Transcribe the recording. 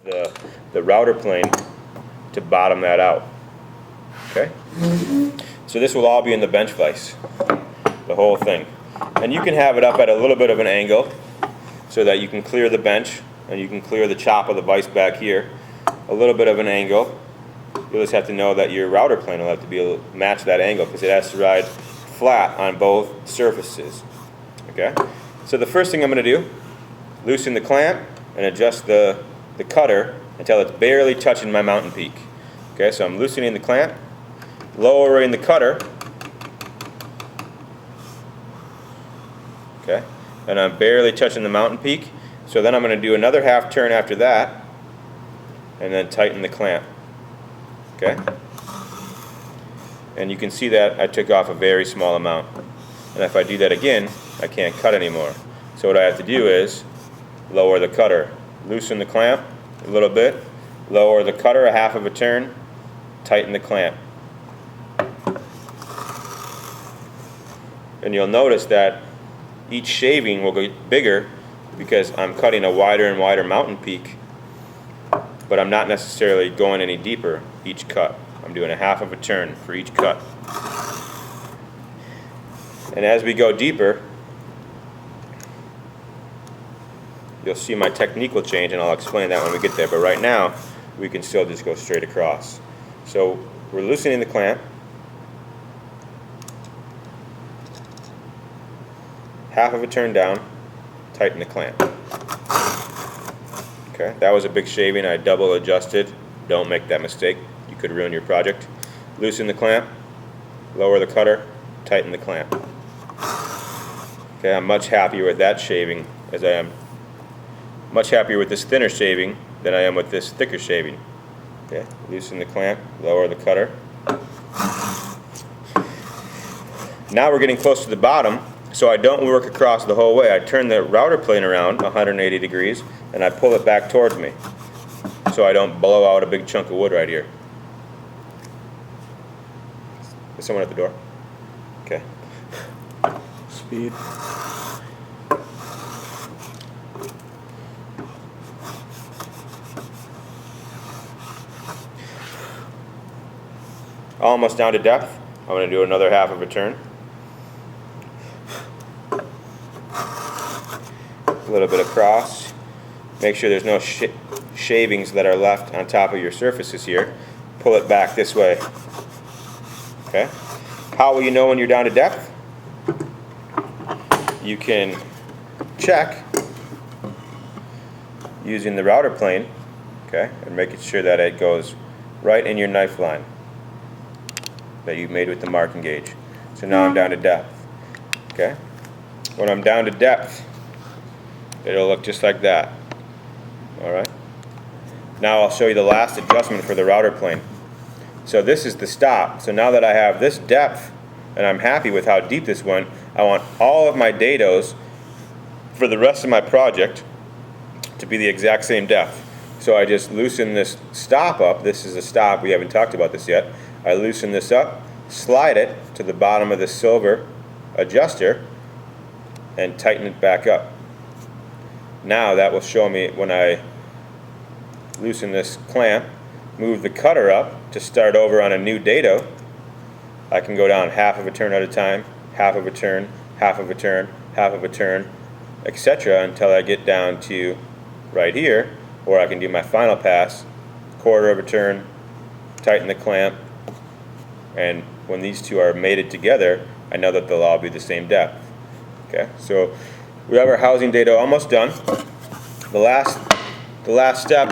the router plane to bottom that out. Okay? So this will all be in the bench vise, the whole thing. And you can have it up at a little bit of an angle so that you can clear the bench and you can clear the chop of the vise back here. A little bit of an angle. You'll just have to know that your router plane will have to be able to match that angle because it has to ride flat on both surfaces. Okay? So the first thing I'm going to do, loosen the clamp and adjust the cutter until it's barely touching my mountain peak. Okay, so I'm loosening the clamp, lowering the cutter, okay, and I'm barely touching the mountain peak. So then I'm going to do another half turn after that and then tighten the clamp. Okay? And you can see that I took off a very small amount. And if I do that again, I can't cut anymore. So what I have to do is lower the cutter, loosen the clamp a little bit, lower the cutter a half of a turn, tighten the clamp. And you'll notice that each shaving will get bigger because I'm cutting a wider and wider mountain peak, but I'm not necessarily going any deeper each cut. I'm doing a half of a turn for each cut. And as we go deeper, you'll see my technique will change, and I'll explain that when we get there. But right now, we can still just go straight across. So we're loosening the clamp, half of a turn down, tighten the clamp. Okay, that was a big shaving. I double adjusted. Don't make that mistake. You could ruin your project. Loosen the clamp, lower the cutter, tighten the clamp. Okay, I'm much happier with that shaving as I am much happier with this thinner shaving than I am with this thicker shaving. Okay, loosen the clamp, lower the cutter. Now we're getting close to the bottom, so I don't work across the whole way. I turn the router plane around 180 degrees and I pull it back towards me so I don't blow out a big chunk of wood right here. Is someone at the door? Okay. Speed. Almost down to depth. I'm going to do another half of a turn. A little bit across. Make sure there's no shavings that are left on top of your surfaces here. Pull it back this way. Okay? How will you know when you're down to depth? You can check using the router plane, okay, and making sure that it goes right in your knife line that you made with the marking gauge. So now I'm down to depth. Okay? When I'm down to depth, it'll look just like that. Alright? Now I'll show you the last adjustment for the router plane. So this is the stop. So now that I have this depth and I'm happy with how deep this went, I want all of my dados for the rest of my project to be the exact same depth. So I just loosen this stop up. This is a stop. We haven't talked about this yet. I loosen this up, slide it to the bottom of the silver adjuster, and tighten it back up. Now that will show me when I loosen this clamp, move the cutter up to start over on a new dado, I can go down half of a turn at a time, half of a turn, half of a turn, half of a turn, etc. until I get down to right here, where I can do my final pass, quarter of a turn, tighten the clamp, and when these two are mated together, I know that they'll all be the same depth. Okay, so we have our housing dado almost done. The last step